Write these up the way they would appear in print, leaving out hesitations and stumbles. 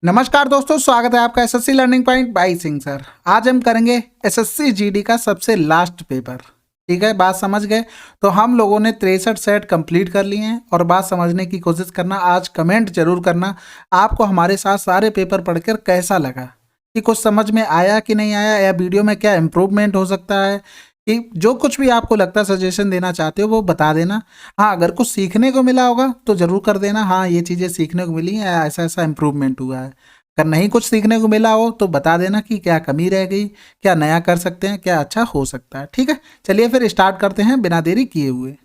नमस्कार दोस्तों, स्वागत है आपका SSC learning point by Singh sir. आज हम करेंगे एसएससी जीडी का सबसे लास्ट पेपर। ठीक है, बात समझ गए? तो हम लोगों ने 63 सेट कंप्लीट कर लिए हैं और बात समझने की कोशिश करना। आज कमेंट जरूर करना आपको हमारे साथ सारे पेपर पढ़कर कैसा लगा, कि कुछ समझ में आया कि नहीं आया, या वीडियो में क्या इम्प्रूवमेंट हो सकता है। कि जो कुछ भी आपको लगता है सजेशन देना चाहते हो वो बता देना। हाँ, अगर कुछ सीखने को मिला होगा तो ज़रूर कर देना, हाँ ये चीज़ें सीखने को मिली हैं, ऐसा ऐसा इम्प्रूवमेंट हुआ है। अगर नहीं कुछ सीखने को मिला हो तो बता देना कि क्या कमी रह गई, क्या नया कर सकते हैं, क्या अच्छा हो सकता है। ठीक है, चलिए फिर स्टार्ट करते हैं बिना देरी किए हुए।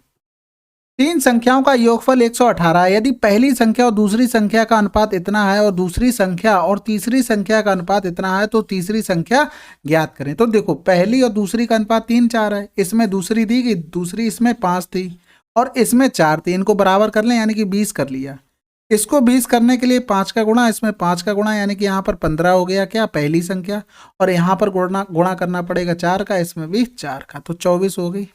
तीन संख्याओं का योगफल 118 है। यदि पहली संख्या और दूसरी संख्या का अनुपात इतना है और दूसरी संख्या और तीसरी संख्या का अनुपात इतना है तो तीसरी संख्या ज्ञात करें। तो देखो, पहली और दूसरी का अनुपात 3-4 है, इसमें दूसरी दी गई, दूसरी इसमें 5 थी और इसमें 4 थी। इनको बराबर कर लें यानी कि 20 कर लिया। इसको 20 करने के लिए 5 का गुणा, इसमें 5 का गुणा, यानी कि यहाँ पर 15 हो गया क्या, पहली संख्या। और यहाँ पर गुणा गुणा करना पड़ेगा 4 का, इसमें भी 4 का, तो 24 हो गई।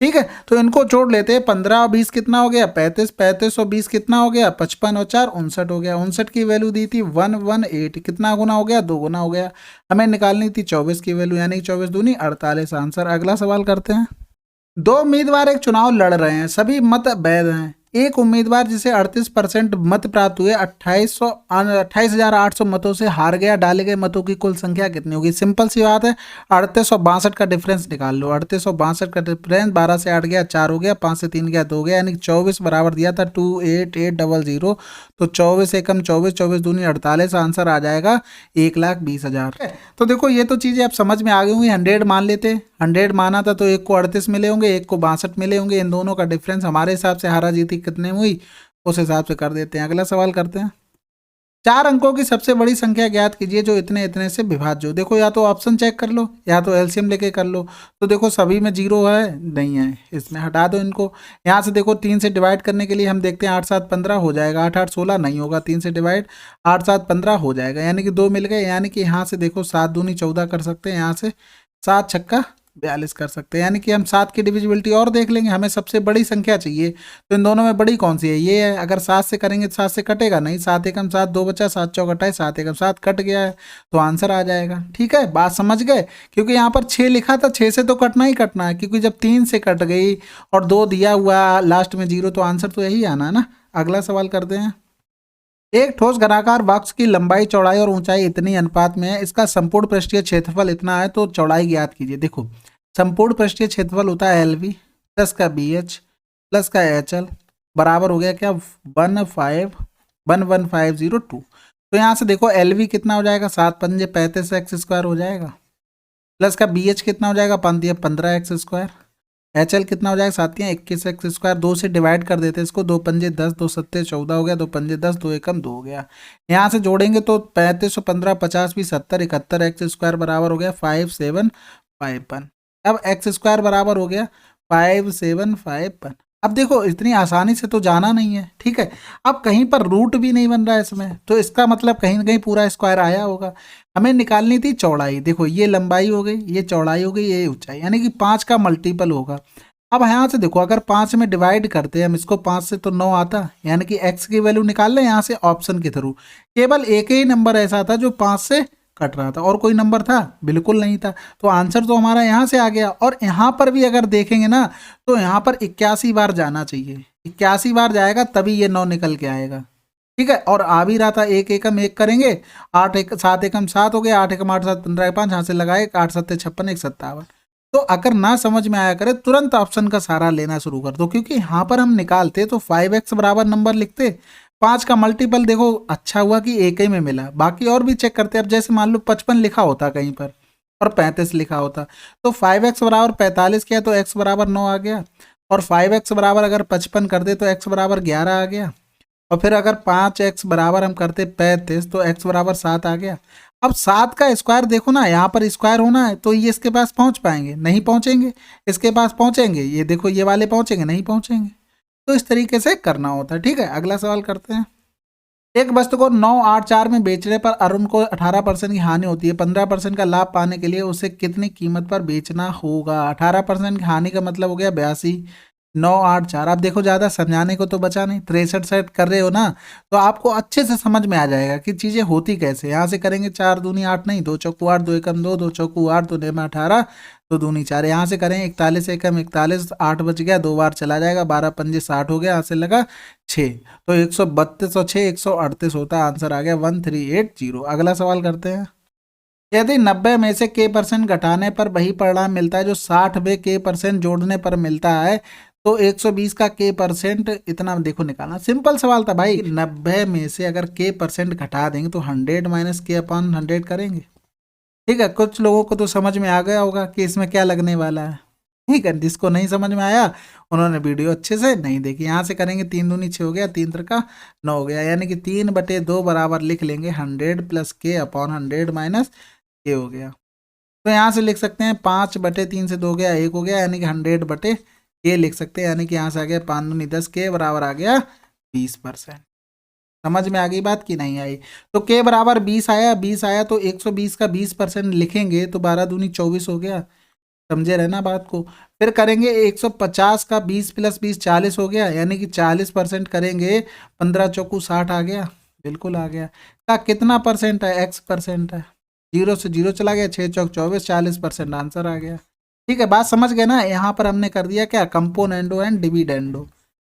ठीक है, तो इनको जोड़ लेते हैं। 15 और 20 कितना हो गया, 35। 35 और 20 कितना हो गया, 55 और 4 59 हो गया। 59 की वैल्यू दी थी 118, कितना गुना हो गया, 2 गुना हो गया। हमें निकालनी थी 24 की वैल्यू, यानी कि 24 दूनी 48 आंसर। अगला सवाल करते हैं। दो उम्मीदवार एक चुनाव लड़ रहे हैं, सभी मत वैध हैं। एक उम्मीदवार जिसे 38% मत प्राप्त हुए 28,800 मतों से हार गया। डाले गए मतों की कुल संख्या कितनी होगी? सिंपल सी बात है, 3862 का डिफरेंस निकाल लो। 3862 का डिफरेंस, 12 से 8 गया 4 हो गया, 5 से 3 गया 2 हो गया, यानी 24 बराबर दिया था 28800। तो 24 एकम 24, 24 दूनी 48, आंसर आ जाएगा 1,20,000। तो देखो, ये तो चीज़ें आप समझ में आ गई होंगी। 100 मान लेते, 100 माना था तो एक को 38 मिले होंगे, एक को 62 मिले होंगे। इन दोनों का डिफरेंस हमारे हिसाब से हारा जीती कितने हुई, उस हिसाब से कर देते हैं। अगला सवाल करते हैं। 4 अंकों की सबसे बड़ी संख्या ज्ञात कीजिए जो इतने इतने से विभाज्य हो। देखो, या तो ऑप्शन चेक कर लो या तो एलसीएम लेके कर लो। तो देखो, सभी में 0 है, नहीं है, इसमें हटा दो इनको। यहाँ से देखो, 3 से डिवाइड करने के लिए हम देखते हैं 8 7 15 हो जाएगा, 8 8 16 नहीं होगा, 3 से डिवाइड 8 7 15 हो जाएगा, यानी कि 2 मिल गए। यानी कि यहाँ से देखो 7 दूनी 14 कर सकते हैं, यहाँ से 7 छक्का 42 कर सकते हैं। यानी कि हम 7 की डिविजिबिलिटी और देख लेंगे, हमें सबसे बड़ी संख्या चाहिए। तो इन दोनों में बड़ी कौन सी है, ये है। अगर 7 से करेंगे तो 7 से कटेगा नहीं, 7 एकम 7, 2 बचा, 7 चौक 28, 7 एकम 7 कट गया है, तो आंसर आ जाएगा। ठीक है, बात समझ गए? क्योंकि यहाँ पर 6 लिखा था, 6 से तो कटना ही कटना है, क्योंकि जब 3 से कट गई और 2 दिया हुआ लास्ट में 0, तो आंसर तो यही आना है ना। अगला सवाल करते हैं। एक ठोस घनाकार बॉक्स की लंबाई, चौड़ाई और ऊंचाई इतनी अनुपात में है, इसका संपूर्ण पृष्ठीय क्षेत्रफल इतना है, तो चौड़ाई ज्ञात कीजिए। देखो, संपूर्ण पृष्ठीय क्षेत्रफल होता है एल वी प्लस का बी एच प्लस का एच एल, बराबर हो गया क्या, 11502। तो यहाँ से देखो, एल वी कितना हो जाएगा, 7 पंजे 35 एक्स स्क्वायर हो जाएगा, प्लस का बी एच कितना हो जाएगा, 15 एक्स स्क्वायर, एच एल कितना हो जाएगा, 7 21 एक्स स्क्वायर। 2 से डिवाइड कर देते हैं इसको, 2 पंजे 10, 2 सत्ते 14 हो गया, 2 पंजे 10, 2 एकम 2 हो गया। यहाँ से जोड़ेंगे तो 35 और 15 50 भी 70, 71 एक्स स्क्वायर बराबर हो गया 5751। अब एक्स स्क्वायर बराबर हो गया 5751। अब देखो, इतनी आसानी से तो जाना नहीं है। ठीक है, अब कहीं पर रूट भी नहीं बन रहा है इसमें, तो इसका मतलब कहीं ना कहीं पूरा स्क्वायर आया होगा। हमें निकालनी थी चौड़ाई। देखो, ये लंबाई हो गई, ये चौड़ाई हो गई, ये ऊंचाई, यानी कि 5 का मल्टीपल होगा। अब यहाँ से देखो, अगर 5 में डिवाइड करते हैं हम इसको, 5 से तो 9 आता, यानी कि x की वैल्यू निकाल लें यहाँ से ऑप्शन के थ्रू। केवल एक ही नंबर ऐसा था जो 5 से कट रहा था, और कोई नंबर था बिल्कुल नहीं था। तो आंसर तो हमारा यहाँ से आ गया। और यहाँ पर भी अगर देखेंगे ना, तो यहाँ पर 81 बार जाना चाहिए, 81 बार जाएगा तभी ये 9 निकल के आएगा। ठीक है, और आ भी रहा था, एक एकम एक करेंगे, 8 एक 7 एकम 7 हो गया, 8 एकम 8 7 15 5, यहाँ से लगाए 8 7 56 1 57। तो अगर ना समझ में आया करे, तुरंत ऑप्शन का सहारा लेना शुरू कर दो, क्योंकि यहाँ पर हम निकालते तो 5x बराबर नंबर लिखते, 5 का मल्टीपल देखो, अच्छा हुआ कि एक ही में मिला, बाकी और भी चेक करते। अब जैसे मान लो 55 लिखा होता कहीं पर और 35 लिखा होता, तो 5x बराबर 45 किया तो x बराबर 9 आ गया, और 5x बराबर अगर 55 कर दे तो x बराबर 11 आ गया, और फिर अगर 5x बराबर हम करते 35 तो x बराबर 7 आ गया। अब 7 का स्क्वायर देखो ना, यहाँ पर स्क्वायर होना है, तो ये इसके पास पहुँच पाएंगे, नहीं पहुँचेंगे। इसके पास पहुँचेंगे, ये देखो ये वाले पहुँचेंगे, नहीं पहुँचेंगे। तो इस तरीके से करना होता है। ठीक है, अगला सवाल करते हैं। एक वस्तु को 984 में बेचने पर अरुण को 18% की हानि होती है। 15% का लाभ पाने के लिए उसे कितनी कीमत पर बेचना होगा? 18% की हानि का मतलब हो गया 82, 9 8 4। आप देखो ज़्यादा समझाने को तो बचा नहीं, 63 सेट कर रहे हो ना, तो आपको अच्छे से समझ में आ जाएगा कि चीज़ें होती कैसे। यहाँ से करेंगे 4 दूनी 8 नहीं, 2 चौकू 8, 2 एकम 2, 2 चौकू 8, 2 नेम 18, 2 दूनी 4। यहाँ से करें 41 एकम 41, 8 बच गया, 2 बार चला जाएगा, 12 पंजे 60 हो गया, यहाँ से लगा 6, तो 132 और 6 138 होता है। आंसर आ गया 1380। अगला सवाल करते हैं। यदि 90 में से k% घटाने पर वही परिणाम मिलता है जो 60 में k% जोड़ने पर मिलता है, तो 120 का k% इतना देखो निकालना। सिंपल सवाल था भाई, 90 में से अगर k% घटा देंगे तो 100 माइनस k/100 करेंगे। ठीक है, कुछ लोगों को तो समझ में आ गया होगा कि इसमें क्या लगने वाला है। ठीक है, जिसको नहीं समझ में आया उन्होंने वीडियो अच्छे से नहीं देखी। यहाँ से करेंगे 3 दूनी 6 हो गया, 3 त्रिका 9 हो गया, यानी कि 3/2 बराबर लिख लेंगे 100 प्लस k/100 माइनस ये हो गया। तो यहाँ से लिख सकते हैं 5/3 से 2 गया 1 हो गया, यानी कि 100 ये लिख सकते हैं, यानी कि यहाँ से आ गया 5 दूनी 10, के बराबर आ गया 20%। समझ में आ गई बात की नहीं आई? तो के बराबर 20 आया, 20 आया तो 120 का 20% लिखेंगे तो 12 दूनी 24 हो गया। समझे रहना बात को। फिर करेंगे 150 का 20 प्लस 20 40 हो गया, यानी कि 40% करेंगे, 15 चौकू 60 आ गया, बिल्कुल आ गया। का कितना परसेंट है? x% है, 0 से 0 चला गया, 6 चौक 24, 40% आंसर आ गया। ठीक है, बात समझ गए ना? यहाँ पर हमने कर दिया क्या, कंपोनेंडो एंड डिविडेंडो।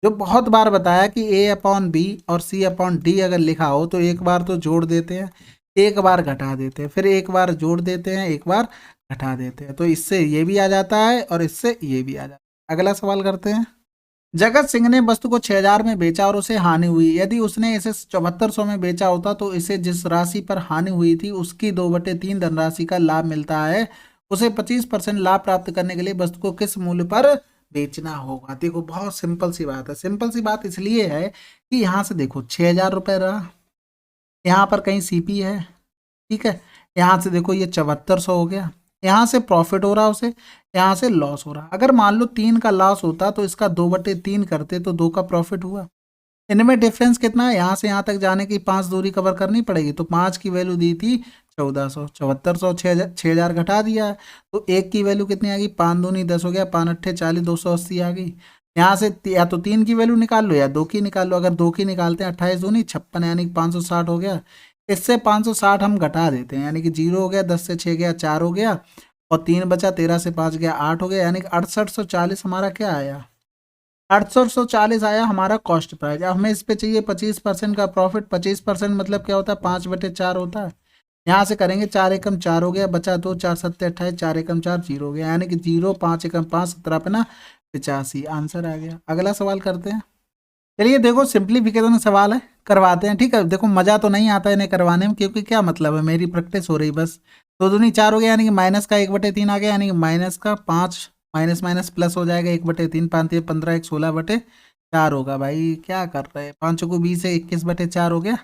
जो बहुत बार बताया कि a/b और c/d अगर लिखा हो तो एक बार तो जोड़ देते हैं, एक बार घटा देते हैं, फिर एक बार जोड़ देते हैं, एक बार घटा देते हैं। तो इससे ये भी आ जाता है और इससे ये भी आ जाता है। अगला सवाल करते हैं। जगत सिंह ने वस्तु को 6000 में बेचा और उसे हानि हुई। यदि उसने इसे 7400 में बेचा होता तो इसे जिस राशि पर हानि हुई थी उसकी 2/3 धनराशि का लाभ मिलता है। उसे 25% लाभ प्राप्त करने के लिए वस्तु को किस मूल्य पर बेचना होगा? देखो बहुत सिंपल सी बात है। सिंपल सी बात इसलिए है कि यहाँ से देखो 6000 रुपये रहा, यहाँ पर कहीं सीपी है, ठीक है, यहाँ से देखो ये 7400 हो गया, यहाँ से प्रॉफिट हो रहा उसे, यहाँ से लॉस हो रहा। अगर मान लो 3 का लॉस होता तो इसका 2/3 करते तो 2 का प्रॉफिट हुआ। इनमें डिफरेंस कितना है? यहाँ से यहाँ तक जाने की 5 दूरी कवर करनी पड़ेगी, तो 5 की वैल्यू दी थी 1400, 7400 6000 घटा दिया है, तो 1 की वैल्यू कितनी आ गई? 5 दूनी 10 हो गया, 5 अट्ठे 40, 280 आ गई। यहाँ से या तो 3 की वैल्यू निकाल लो या 2 की निकाल लो। अगर 2 की निकालते हैं 28 दूनी 56, यानी कि 560 हो गया। इससे 560 हम घटा देते हैं, यानी कि 0 हो गया, 10 से 6 गया 4 हो गया, और 3 बचा, 13 से 5 गया 8 हो गया, यानी कि 6840 हमारा क्या आया? 6840 आया हमारा कॉस्ट प्राइस। अब हमें इस पे चाहिए 25% का प्रॉफिट। 25% मतलब क्या होता है? 5/4 होता है। यहाँ से करेंगे 4 एकम 4 हो गया, बचा 2, 4 सत्ते 28, 4 एकम 4 0 हो गया, यानी कि 0 5 एकम 5 17 पे ना 85 आंसर आ गया। अगला सवाल करते हैं। चलिए देखो सिंप्लीफिकेशन सवाल है, करवाते हैं। ठीक है, देखो मज़ा तो नहीं आता इन्हें करवाने में, क्योंकि क्या मतलब है, मेरी प्रैक्टिस हो रही बस। 2 दूनी 4 हो गया, यानी कि माइनस का 1/3 आ गया, यानी कि माइनस का 5 माइनस माइनस प्लस हो जाएगा 1/3, 5 15 1 16/4 होगा। भाई क्या कर रहे हैं, 5 को 20 है, 21/4 हो गया।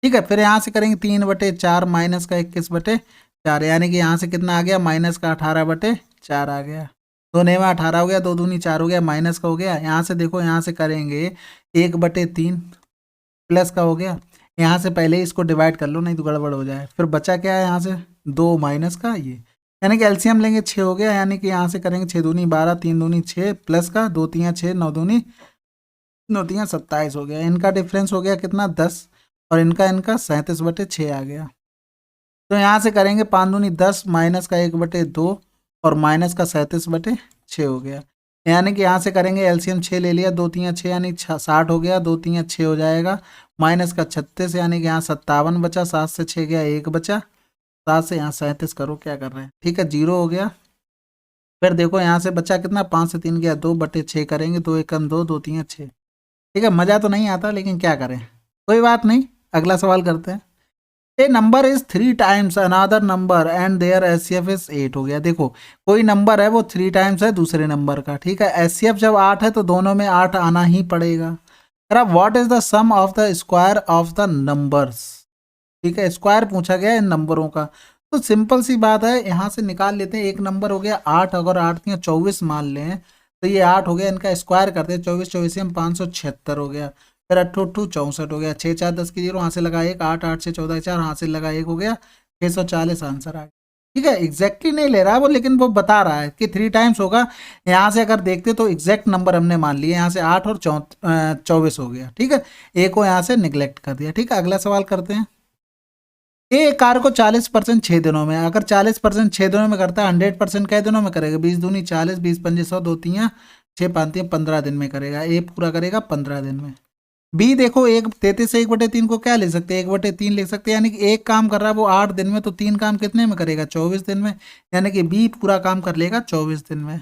ठीक है, फिर यहाँ से करेंगे 3/4 माइनस का 21/4, यानी कि यहाँ से कितना आ गया? माइनस का 18/4 आ गया। 2 नेवा 18 हो गया, 2 दूनी 4 हो गया, माइनस का हो गया। यहाँ से देखो, यहाँ से करेंगे 1/3 प्लस का हो गया। यहाँ से पहले इसको डिवाइड कर लो, नहीं तो गड़बड़ हो जाए। फिर बचा क्या है? यहाँ से 2 माइनस का ये, यानी कि एलसीएम लेंगे 6 हो गया, यानी कि यहाँ से करेंगे 6 दूनी 12, 3 दूनी 6 प्लस का 2 3 6, 9 दूनी 9 3 27 हो गया। इनका डिफरेंस हो गया कितना? 10, और इनका 37/6 आ गया। तो यहाँ से करेंगे 5 दूनी 10 माइनस का 1/2 और माइनस का 37/6 हो गया, यानी कि यहाँ से करेंगे एलसीएम 6 ले लिया, 2 3 6 यानी 60 हो गया, 2 3 6 हो जाएगा, माइनस का 36 यानी कि यहाँ 57 बचा, 7 से 6 गया 1 बचा, 7 से यहाँ 37 करो क्या कर रहे हैं। ठीक है, 0 हो गया। फिर देखो यहाँ से बचा कितना? 5 से 3 गया 2/6 करेंगे, 2 एकम 2, 2 3 6। ठीक है, मज़ा तो नहीं आता लेकिन क्या करें, कोई बात नहीं। अगला सवाल करते हैं। A number is 3 times another number and their HCF is 8 हो गया। देखो कोई नंबर है वो 3 टाइम्स है दूसरे नंबर का, ठीक है, एचसीएफ जब 8 है तो दोनों में 8 आना ही पड़ेगा। अब what is the sum of the square of the numbers? ठीक है, स्क्वायर पूछा गया इन नंबरों का, तो सिंपल सी बात है, यहाँ से निकाल लेते हैं। एक नंबर हो गया 8, अगर 8 या 24 मान लें तो ये 8 हो गया, इनका स्क्वायर करते हैं, 24 24 में 576 हो गया, फिर 8 8 64 हो गया, 6 4 10 की 0, यहाँ से लगा 1, 8 8 से 14 4, यहाँ से लगा 1 हो गया 640 आंसर आ गया। ठीक है, एग्जैक्टली नहीं ले रहा है वो, लेकिन वो बता रहा है कि 3 टाइम्स होगा। यहाँ से अगर देखते तो एग्जैक्ट नंबर हमने मान लिए, यहाँ से 8 और 24 हो गया। ठीक है, एक को यहाँ से निगलेक्ट कर दिया। ठीक है, अगला सवाल करते हैं। ये कार को 40% 6 दिनों में, अगर 40% 6 दिनों में करता है, 100% कै दिनों में करेगा? 20 दूनी 40, 20 पंजे 100, 2 तियाँ 6 पाँतियाँ 15 दिन में करेगा। ए पूरा करेगा 15 दिन में। बी देखो, 1 33 से 1/3 को क्या ले सकते हैं? 1/3 लिख सकते हैं, यानी कि एक काम कर रहा है वो 8 दिन में, तो 3 काम कितने में करेगा? 24 दिन में। यानी कि बी पूरा काम कर लेगा 24 दिन में।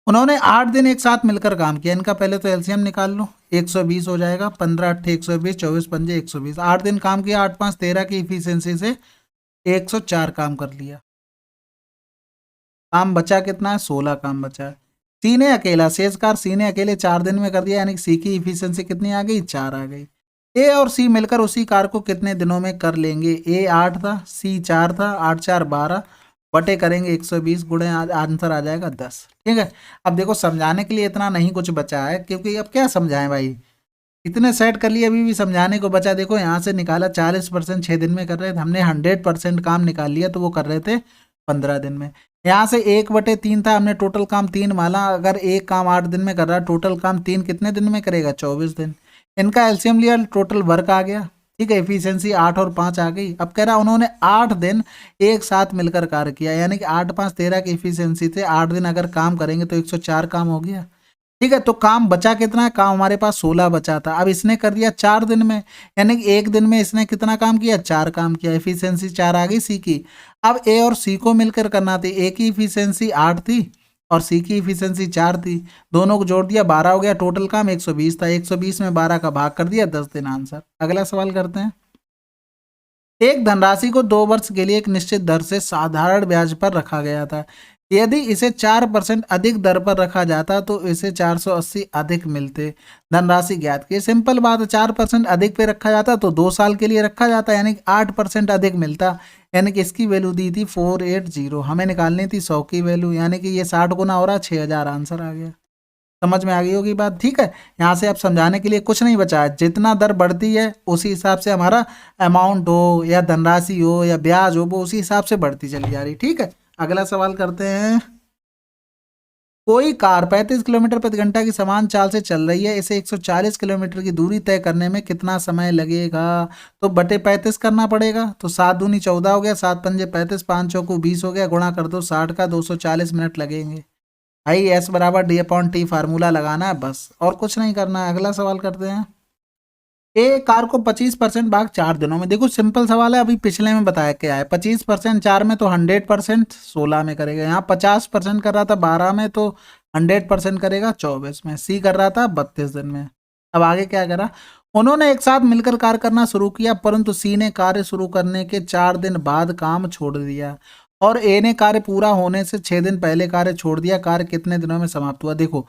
उन्होंने 8 दिन एक साथ मिलकर काम किया। इनका पहले तो एलसीएम निकाल लो, 120 हो जाएगा। 15 8 120, 24 पंजे 120। 8 दिन काम किया, 8 5 13 की इफिशियंसी से 104 काम कर लिया। काम बचा कितना है? 16 काम बचा है। सी ने अकेला, शेष कार सी ने अकेले 4 दिन में कर दिया, यानी कि सी की इफिशियंसी कितनी आ गई? 4 आ गई। ए और सी मिलकर उसी कार को कितने दिनों में कर लेंगे? ए 8 था, सी 4 था, 8 4 12 बटे करेंगे 120 गुणे आंसर आ जाएगा 10। ठीक है, अब देखो समझाने के लिए इतना नहीं कुछ बचा है, क्योंकि अब क्या समझाएं भाई, इतने सेट कर लिए, अभी भी समझाने को बचा। देखो यहाँ से निकाला 40% 6 दिन में कर रहे थे, हमने 100% काम निकाल लिया, तो वो कर रहे थे 15 दिन में। यहाँ से 1/3 था, हमने टोटल काम 3 माना। अगर एक काम 8 दिन में कर रहा है, टोटल काम 3 कितने दिन में करेगा? 24 दिन। इनका एलसीएम लिया, टोटल वर्क आ गया। ठीक है, एफिशिएंसी 8 और 5 आ गई। अब कह रहा उन्होंने 8 दिन एक साथ मिलकर कार्य किया, यानी कि 8 5 13 की एफिशिएंसी थे। 8 दिन अगर काम करेंगे तो 104 काम हो गया। ठीक है, तो काम बचा कितना है? काम हमारे पास 16 बचा था। अब इसने कर दिया 4 दिन में, यानी कि एक दिन में इसने कितना काम किया? 4 काम किया। एफिशिएंसी 4 आ गई सी की। अब ए और सी को मिलकर करना थी। ए की इफिशियंसी 8 थी और सी की इफिशियंसी 4 थी, दोनों को जोड़ दिया 12 हो गया। टोटल काम 120 था, 120 में 12 का भाग कर दिया, 10 दिन आंसर। अगला सवाल करते हैं। एक धनराशि को 2 वर्ष के लिए एक निश्चित दर से साधारण ब्याज पर रखा गया था। यदि इसे 4% अधिक दर पर रखा जाता तो इसे 480 अधिक मिलते। धनराशि ज्ञात की। सिंपल बात है, 4% अधिक पे रखा जाता तो 2 साल के लिए रखा जाता, यानी कि 8% अधिक मिलता। यानी कि इसकी वैल्यू दी थी 480, हमें निकालनी थी 100 की वैल्यू, यानी कि ये 60 गुना हो रहा है, 6000 आंसर आ गया। समझ में आ गई होगी बात। ठीक है, यहाँ से अब समझाने के लिए कुछ नहीं बचा है। जितना दर बढ़ती है उसी हिसाब से हमारा अमाउंट हो या धनराशि हो या ब्याज हो, वो उसी हिसाब से बढ़ती चली जा रही। ठीक है, अगला सवाल करते हैं। कोई कार 35 किलोमीटर प्रति घंटा की समान चाल से चल रही है, इसे 140 किलोमीटर की दूरी तय करने में कितना समय लगेगा? तो बटे 35 करना पड़ेगा। तो 7 दूनी 14 हो गया, 7 पंजे 35, 5 चौको 20 हो गया, गुणा कर दो 60 का, 240 मिनट लगेंगे। भाई एस बराबर डी अपॉन टी फार्मूला लगाना है बस, और कुछ नहीं करना है। अगला सवाल करते हैं। ए कार को 25% भाग 4 दिनों में। देखो सिंपल सवाल है, अभी पिछले में बताया क्या है। 25% 4 में तो 100% 16 में करेगा। यहाँ 50% कर रहा था 12 में, तो 100% करेगा 24 में। सी कर रहा था 32 दिन में। अब आगे क्या करा, उन्होंने एक साथ मिलकर कार्य करना शुरू किया, परंतु सी ने कार्य शुरू करने के 4 दिन बाद काम छोड़ दिया और ए ने कार्य पूरा होने से 6 दिन पहले कार्य छोड़ दिया। कार्य कितने दिनों में समाप्त हुआ? देखो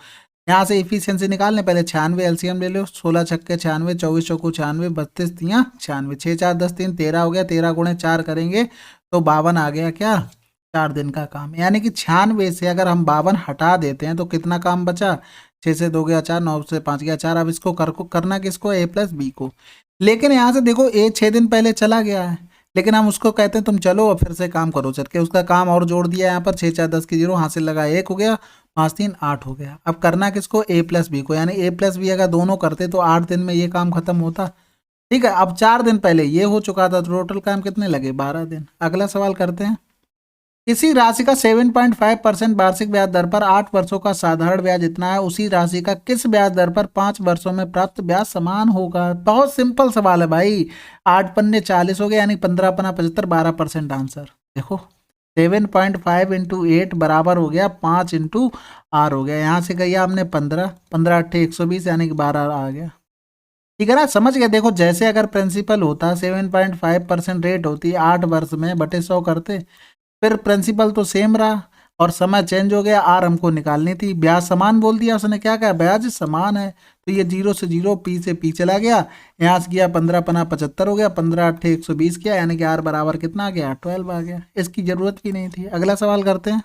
यहाँ से इफिशियंसी निकालने, पहले 96 एलसीएम ले लो। 16 छक्के 96, 24 चौको 96, 32 तियाँ 96, 6 4 10 3 13 हो गया। 13 गुणे 4 करेंगे तो 52 आ गया। क्या? 4 दिन का काम। यानी कि 96 से अगर हम 52 हटा देते हैं तो कितना काम बचा? 6 से 2 गया 4, 9 से 5 गया 4। अब इसको करना किसको? ए प्लस बी को। लेकिन यहाँ से देखो ए 6 दिन पहले चला गया है, लेकिन हम उसको कहते हैं तुम चलो और फिर से काम करो। चल के उसका काम और जोड़ दिया यहाँ पर। 6 4 10 की 0 हासिल लगा, 1 हो गया, 5 3 8 हो गया। अब करना किसको? ए प्लस बी को। यानी ए प्लस बी अगर दोनों करते तो 8 दिन में ये काम खत्म होता। ठीक है, अब 4 दिन पहले ये हो चुका था, तो टोटल काम कितने लगे? 12 दिन। अगला सवाल करते हैं। किसी राशि का 7.5% वार्षिक ब्याज दर पर 8 वर्षों का साधारण ब्याज इतना है, उसी राशि का किस ब्याज दर पर 5 वर्षों में प्राप्त ब्याज समान होगा? बहुत सिंपल सवाल है भाई। 8 पन्ने 40 हो गए, यानी 15 पन्ना 75, 12% आंसर। देखो 7.5 इंटू 8 बराबर हो गया 5 इंटू आर हो गया। यहाँ से गया हमने 15, 15 8 120, यानी कि 12 आ गया। ठीक है ना, समझ गए। देखो जैसे अगर प्रिंसिपल होता 7.5% रेट होती 8 वर्ष में बटे 100 करते, फिर प्रिंसिपल तो सेम रहा और समय चेंज हो गया। आर हमको निकालनी थी, ब्याज समान बोल दिया उसने। क्या कहा? ब्याज समान है, तो ये 0 से 0 पी से पी चला गया। यहाँ से गया 15 पना 75 हो गया, 15 8 120 किया, यानी कि आर बराबर कितना आ गया? 12 आ गया। इसकी जरूरत भी नहीं थी। अगला सवाल करते हैं।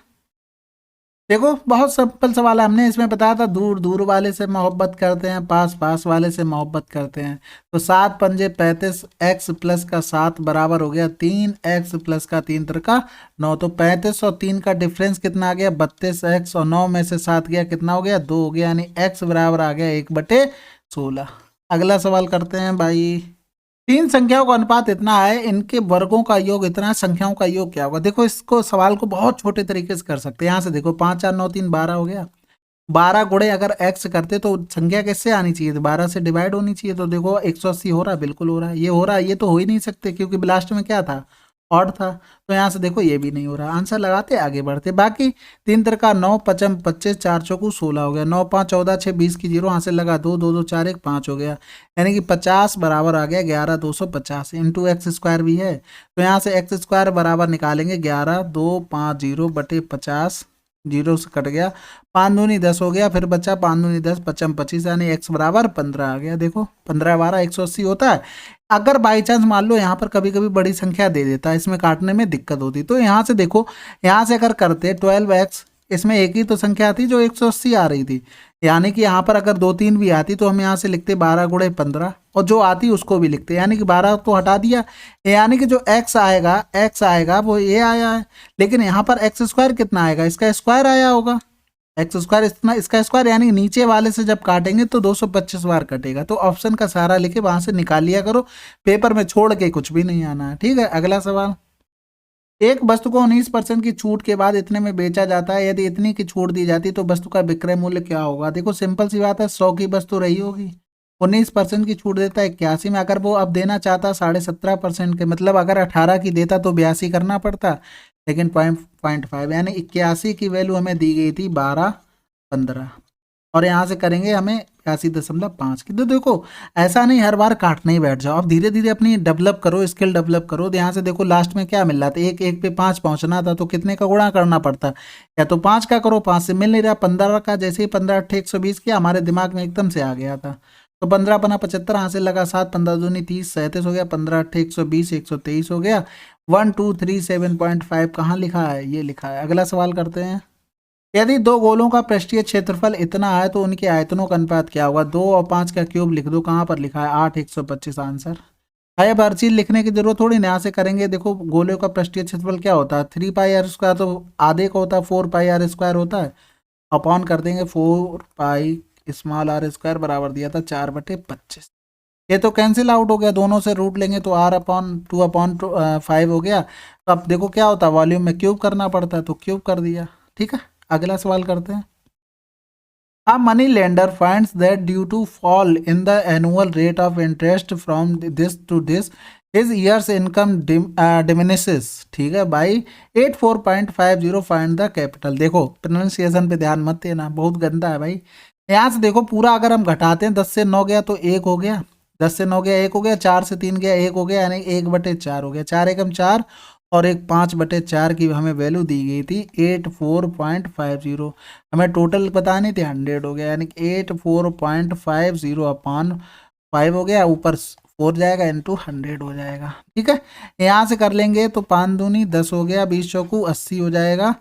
देखो बहुत सिंपल सवाल है, हमने इसमें बताया था दूर दूर वाले से मोहब्बत करते हैं, पास पास वाले से मोहब्बत करते हैं। तो 7×5 = 35, एक्स प्लस का 7 बराबर हो गया 3, एक्स प्लस का 3 3 9। तो 35 और 3 का डिफरेंस कितना आ गया 32x, और 9 में से 7 गया कितना हो गया 2 हो गया, यानी एक्स बराबर आ गया 1/16। अगला सवाल करते हैं भाई। तीन संख्याओं का अनुपात इतना है, इनके वर्गों का योग इतना है, संख्याओं का योग क्या होगा। देखो इसको सवाल को बहुत छोटे तरीके से कर सकते हैं। यहाँ से देखो 5 4 9 3 12 हो गया। 12 गुणे अगर एक्स करते तो संख्या किससे आनी चाहिए, 12 से डिवाइड होनी चाहिए। तो देखो 180 हो रहा है, बिल्कुल हो रहा है, ये हो रहा है, ये तो हो ही नहीं सकते क्योंकि लास्ट में क्या था ऑड था। तो यहाँ से देखो ये भी नहीं हो रहा, आंसर लगाते आगे बढ़ते। बाकी 3 3 9 5 25 4 चौकू 16 हो गया, 9 5 14 6 20 की 0 यहाँ से लगा 2 2 2 4 1 5 हो गया, यानी कि 50 बराबर आ गया 11 250 इंटू एक्स स्क्वायर भी है। तो यहाँ से एक्स स्क्वायर बराबर निकालेंगे 11 2 5 0 बटे 50, 0 से कट गया, 5 दूनी 10 हो गया, फिर बचा 5 दूनी 10 55 25, यानी एक्स बराबर 15 आ गया। देखो 15 12 180 होता है। अगर बाई चांस मान लो यहाँ पर कभी कभी बड़ी संख्या दे देता है, इसमें काटने में दिक्कत होती, तो यहाँ से देखो, यहाँ से अगर करते 12x, इसमें एक ही तो संख्या थी जो 180 आ रही थी, यानी कि यहाँ पर अगर 2 3 भी आती तो हम यहाँ से लिखते 12 गुणे 15, और जो आती उसको भी लिखते, यानी कि 12 तो हटा दिया, यानी कि जो x आएगा वो ये आया है। लेकिन यहाँ पर एक्स स्क्वायर कितना आएगा, इसका स्क्वायर आया होगा, एक्स स्क्वायर इतना, इसका स्क्वायर, यानी नीचे वाले से जब काटेंगे तो 225 बार कटेगा। तो ऑप्शन का सहारा लेके वहां से निकाल लिया करो, पेपर में छोड़ के कुछ भी नहीं आना है। ठीक है, अगला सवाल। एक वस्तु को 19% की छूट के बाद इतने में बेचा जाता है, यदि इतनी की छूट दी जाती तो वस्तु का विक्रय मूल्य क्या होगा। देखो सिंपल सी बात है, 100 की वस्तु रही होगी, 19% की छूट देता है 81 में, अगर वो अब देना चाहता 17.5% के, मतलब अगर 18 की देता तो 82 करना पड़ता, लेकिन 0.5, यानी 81 की वैल्यू हमें दी गई थी 12 15, और यहाँ से करेंगे हमें 81.5 की। तो देखो ऐसा नहीं हर बार काटने ही बैठ जाओ, अब धीरे धीरे अपनी डेवलप करो, स्किल डेवलप करो। तो यहाँ से देखो लास्ट में क्या मिल रहा था, एक एक पे 5 पहुंचना था, तो कितने का गुणा करना पड़ता, या तो 5 का करो, 5 से मिल नहीं रहा, 15 का, जैसे ही 15 8 120 किया, हमारे दिमाग में एकदम से आ गया था। तो 15 अपना 75 यहाँ से लगा, 7 15 दूनी 30 37 हो गया, 15 8 120 123 हो गया, 1237.5 कहाँ लिखा है, ये लिखा है। अगला सवाल करते हैं। यदि दो गोलों का पृष्ठीय क्षेत्रफल इतना है तो उनके आयतनों का अनुपात क्या होगा। 2 और 5 का क्यूब लिख दो, कहाँ पर लिखा है 8 125 आंसर है। अब हर चीज लिखने की जरूरत थोड़ी ना, यहाँ से करेंगे। देखो गोले का पृष्ठीय क्षेत्रफल क्या होता है, 3πr², तो आधे का होता है 4πr² होता है, अपॉन कर देंगे 4π r² बराबर दिया था 4/25। ये तो कैंसिल आउट हो गया, दोनों से रूट लेंगे तो r/2/5 हो गया। तो अब देखो क्या होता है, वॉल्यूम में क्यूब करना पड़ता है, तो क्यूब कर दिया। ठीक है, अगला सवाल करते हैं। A money lender finds that due to fall in the annual rate of interest from this to this, his year's income diminishes। ठीक है भाई, 84.50 फाइंड द कैपिटल। देखो प्रोनाउंसिएशन पे ध्यान मत देना, बहुत गंदा है भाई। यहाँ से देखो पूरा अगर हम घटाते हैं, 10 से 9 गया तो 1 हो गया, 10 से 9 गया 1 हो गया, 4 से 3 गया 1 हो गया, यानी 1/4 हो गया, 4 एकम 4, और एक 5/4 की हमें वैल्यू दी गई थी 84.50। हमें टोटल बतानी थी 100 हो गया, यानी 84.50 अपॉन 5 हो गया, ऊपर 4 जाएगा इंटू 100 हो जाएगा। ठीक है, यहाँ से कर लेंगे तो 5 दूनी 10 हो गया, 20 चौकू 80 हो जाएगा।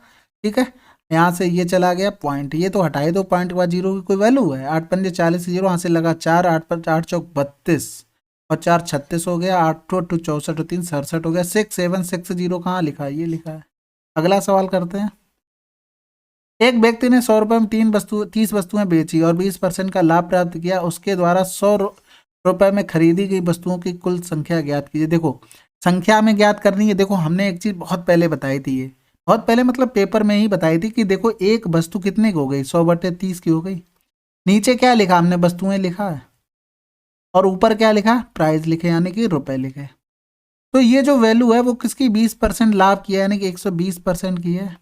ठीक है, यहाँ से ये चला गया पॉइंट, ये तो हटाए दो, पॉइंट के बाद जीरो की कोई वैल्यू है, 8 पंजे 40 जीरो, यहाँ से लगा 4, 8 पर 8 चौक 32, और 4 36 हो गया, 8 2 64 और 3 67 हो गया, 6760 कहाँ लिखा है, ये लिखा है। अगला सवाल करते हैं। एक व्यक्ति ने 100 रुपये में 30 वस्तुएं बेची और 20% का लाभ प्राप्त किया, उसके द्वारा 100 रुपये में खरीदी गई वस्तुओं की कुल संख्या ज्ञात कीजिए। देखो संख्या में ज्ञात करनी है, देखो हमने एक चीज बहुत पहले बताई थी, ये बहुत पहले मतलब पेपर में ही बताई थी कि देखो एक वस्तु कितने की हो गई, 100/30 की हो गई। नीचे क्या लिखा हमने, वस्तुएं लिखा है, और ऊपर क्या लिखा, प्राइस लिखे, यानी कि रुपए लिखे। तो ये जो वैल्यू है वो किसकी, 20% लाभ की है, यानी कि 120% की है।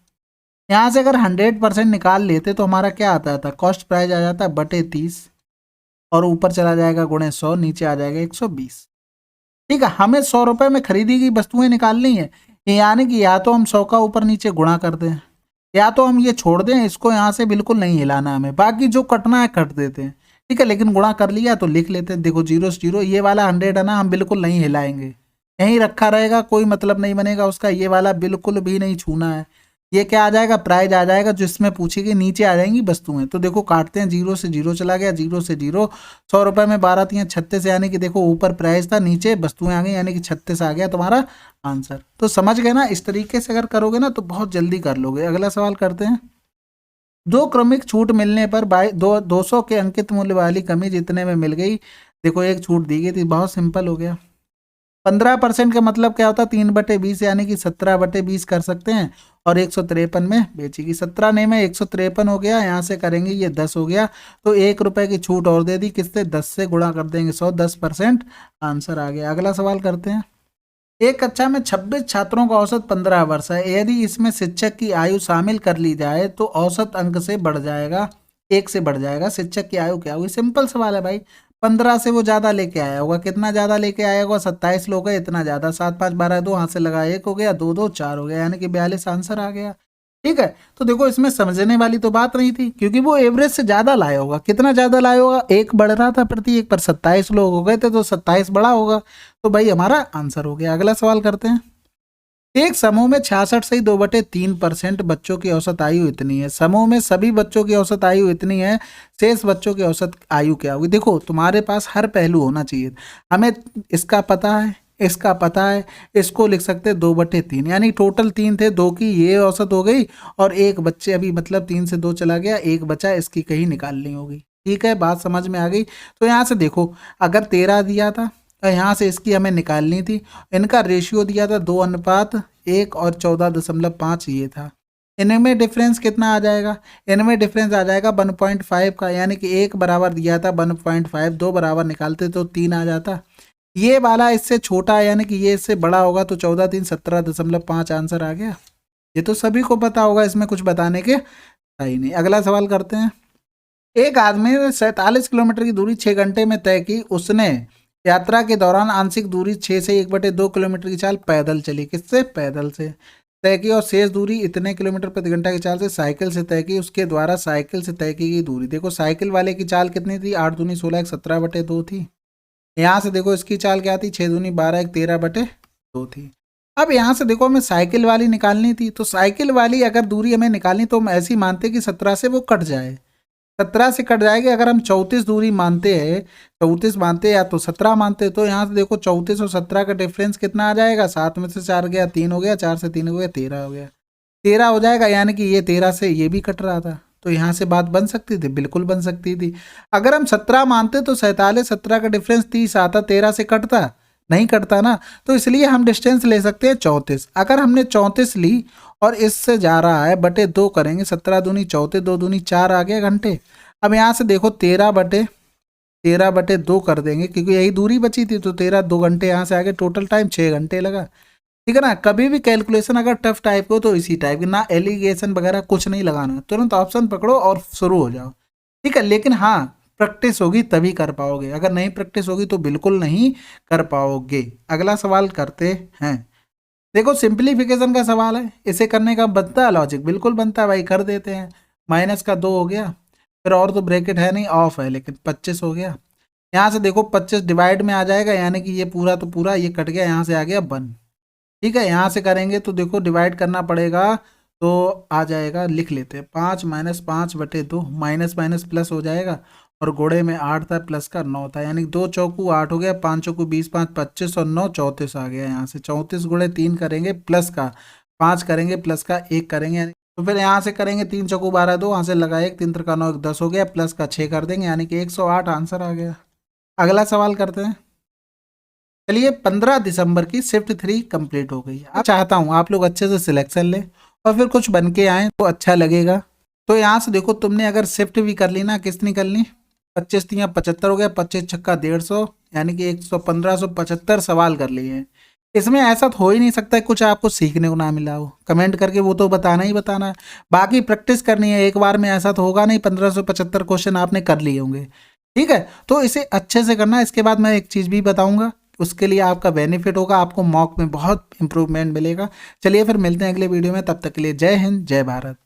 यहाँ से अगर 100% निकाल लेते तो हमारा क्या आता था, कॉस्ट प्राइस आ जाता है बटे 30, और ऊपर चला जाएगा गुणे 100, नीचे आ जाएगा 120। ठीक है, हमें 100 रुपये में खरीदी गई वस्तुएं निकालनी है, यानी कि या तो हम 100 का ऊपर नीचे गुणा कर दें, या तो हम ये छोड़ दें, इसको यहाँ से बिल्कुल नहीं हिलाना हमें, बाकी जो कटना है कट देते हैं। ठीक है, लेकिन गुणा कर लिया तो लिख लेते हैं। देखो 0 से 0, ये वाला 100 है ना, हम बिल्कुल नहीं हिलाएंगे, यहीं रखा रहेगा, कोई मतलब नहीं बनेगा उसका, ये वाला बिल्कुल भी नहीं छूना है। ये क्या आ जाएगा, प्राइस आ जाएगा, जो इसमें पूछेगी नीचे आ जाएंगी वस्तुएं। तो देखो काटते हैं, 0 से 0 चला गया, 0 से 0, 100 रुपये में 12 तियां 36, यानी कि देखो ऊपर प्राइस था, नीचे वस्तुएं आ गई, यानी कि 36 आ गया तुम्हारा आंसर। तो समझ गए ना, इस तरीके से अगर करोगे ना तो बहुत जल्दी कर लोगे। अगला सवाल करते हैं। दो क्रमिक छूट मिलने पर 200 के अंकित मूल्य वाली कमी जितने में मिल गई। देखो एक छूट दी गई थी, बहुत सिंपल हो गया। 15% का मतलब क्या होता है, 3/20, यानी कि 17/20 कर सकते हैं, और 153 में बेचेगी। 17 नहीं में 153 हो गया, यहाँ से करेंगे ये 10 हो गया, तो 1 रुपए की छूट और दे दी, किससे, 10 से गुणा कर देंगे 100, 10% आंसर आ गया। अगला सवाल करते हैं। एक कक्षा में 26 छात्रों का औसत 15 वर्ष है, यदि इसमें शिक्षक की आयु शामिल कर ली जाए तो औसत अंक से बढ़ जाएगा, 1 से बढ़ जाएगा। शिक्षक की आयु क्या होगी, सिंपल सवाल है भाई। 15 से वो ज्यादा लेके आया होगा, कितना ज्यादा लेके आया होगा, 27 लोग हैं, इतना ज्यादा, 7 5 12 2 हाथ से लगा 1 हो गया, 2 2 4 हो गया, यानी कि 42 आंसर आ गया। ठीक है, तो देखो इसमें समझने वाली तो बात नहीं थी, क्योंकि वो एवरेज से ज्यादा लाया होगा। कितना ज्यादा लाया होगा, 1 बढ़ रहा था प्रति 1 पर, 27 लोग हो गए थे तो 27 बड़ा होगा, तो भाई हमारा आंसर हो गया। अगला सवाल करते हैं। एक समूह में 66 से 2/3% बच्चों की औसत आयु इतनी है, समूह में सभी बच्चों की औसत आयु इतनी है, शेष बच्चों की औसत आयु क्या होगी। देखो तुम्हारे पास हर पहलू होना चाहिए, हमें इसका पता है, इसका पता है, इसको लिख सकते हैं 2/3, यानी टोटल 3 थे, 2 की ये औसत हो गई, और एक बच्चे अभी मतलब 3 से 2 चला गया, एक बचा, इसकी कहीं निकालनी होगी। ठीक है, बात समझ में आ गई। तो यहाँ से देखो, अगर 13 दिया था, यहाँ से इसकी हमें निकालनी थी, इनका रेशियो दिया था 2:1 और 14.5 ये था। इनमें डिफरेंस कितना आ जाएगा, इनमें डिफरेंस आ जाएगा 1.5 का, यानी कि 1 बराबर दिया था 1.5, 2 बराबर निकालते तो 3 आ जाता। ये वाला इससे छोटा है, यानी कि ये इससे बड़ा होगा, तो 14 3 17.5 आंसर आ गया। ये तो सभी को पता होगा, इसमें कुछ बताने के सही नहीं। अगला सवाल करते हैं। एक आदमी ने 47 किलोमीटर की दूरी 6 घंटे में तय की, उसने यात्रा के दौरान आंशिक दूरी 6 से 1/2 किलोमीटर की चाल पैदल चली, किससे, पैदल से तय की, और शेष दूरी इतने किलोमीटर प्रति घंटा की चाल से साइकिल से तय की, उसके द्वारा साइकिल से तय की गई दूरी। देखो साइकिल वाले की चाल कितनी थी, 8 दूनी 16 17/2 थी। यहाँ से देखो इसकी चाल क्या थी, 6 दूनी 12 13/2 थी। अब यहाँ से देखो हमें साइकिल वाली निकालनी थी, तो साइकिल वाली अगर दूरी हमें निकालनी तो हम ऐसी मानते कि 17 से वो कट जाए, 17 से कट जाएगी। अगर हम 34 दूरी मानते हैं, 34 मानते हैं या तो 17 मानते हैं, तो यहाँ से देखो 34 और 17 का डिफरेंस कितना आ जाएगा, 7 में से 4 गया 3 हो गया, 4 से 3 हो गया 13 हो गया, 13 हो जाएगा, यानी कि ये 13 से ये भी कट रहा था, तो यहाँ से बात बन सकती थी, बिल्कुल बन सकती थी। अगर हम 17 मानते तो 47 17 का डिफरेंस 30 आता, 13 से कटता नहीं, कटता ना, तो इसलिए हम डिस्टेंस ले सकते हैं 34। अगर हमने 34 ली और इससे जा रहा है बटे 2 करेंगे, 17 दूनी 34, 2 दूनी 4 आ गया घंटे। अब यहाँ से देखो 13/2 कर देंगे, क्योंकि यही दूरी बची थी, तो 13 2 घंटे यहाँ से आगे, टोटल टाइम 6 घंटे लगा। ठीक है ना, कभी भी कैलकुलेशन अगर टफ टाइप हो तो इसी टाइप की, ना एलिगेशन वगैरह कुछ नहीं लगाना, तुरंत ऑप्शन पकड़ो और शुरू हो जाओ। ठीक है, लेकिन हाँ प्रैक्टिस होगी तभी कर पाओगे, अगर नहीं प्रैक्टिस होगी तो बिल्कुल नहीं कर पाओगे। अगला सवाल करते हैं। देखो सिंप्लीफिकेशन का सवाल है, इसे करने का बनता है लॉजिक, बिल्कुल बनता है भाई, कर देते हैं। -2 हो गया, फिर और तो ब्रैकेट है नहीं, ऑफ है, लेकिन 25 हो गया। यहाँ से देखो 25 डिवाइड में आ जाएगा, यानी कि ये पूरा तो पूरा ये कट गया, यहाँ से आ गया 1। ठीक है, यहाँ से करेंगे तो देखो डिवाइड करना पड़ेगा, तो आ जाएगा, लिख लेते हैं 5 - 5/2, माइनस माइनस प्लस हो जाएगा, और गोड़े में 8 था, प्लस का 9 था, यानी 2 चौकू 8 हो गया, 5 चौकू 20, 5 25 और 9 34 आ गया। यहाँ से 34 गुणे 3 करेंगे, प्लस का 5 करेंगे, प्लस का 1 करेंगे, तो फिर यहाँ से करेंगे 3 चौकू 12 2, यहाँ से लगा 1 3 का 9 10 हो गया, प्लस का 6 कर देंगे, यानी कि 108 आंसर आ गया। अगला सवाल करते हैं। चलिए 15 दिसंबर की शिफ्ट 3 कंप्लीट हो गई। अब चाहता हूँ आप लोग अच्छे से सिलेक्शन लें और फिर कुछ बन के आएँ तो अच्छा लगेगा। तो यहाँ से देखो तुमने अगर शिफ्ट भी कर ली ना, कितनी कर ली, 25 3 75 हो गया, 25 छक्का 150, यानी कि 1575 सवाल कर लिए हैं। इसमें ऐसा तो हो ही नहीं सकता है कुछ आपको सीखने को ना मिला हो, कमेंट करके वो तो बताना ही बताना है। बाकी प्रैक्टिस करनी है, एक बार में ऐसा तो होगा नहीं 1575 क्वेश्चन आपने कर लिए होंगे। ठीक है, तो इसे अच्छे से करना। इसके बाद मैं एक चीज़ भी बताऊंगा, उसके लिए आपका बेनिफिट होगा, आपको मॉक में बहुत इंप्रूवमेंट मिलेगा। चलिए फिर मिलते हैं अगले वीडियो में, तब तक के लिए जय हिंद जय भारत।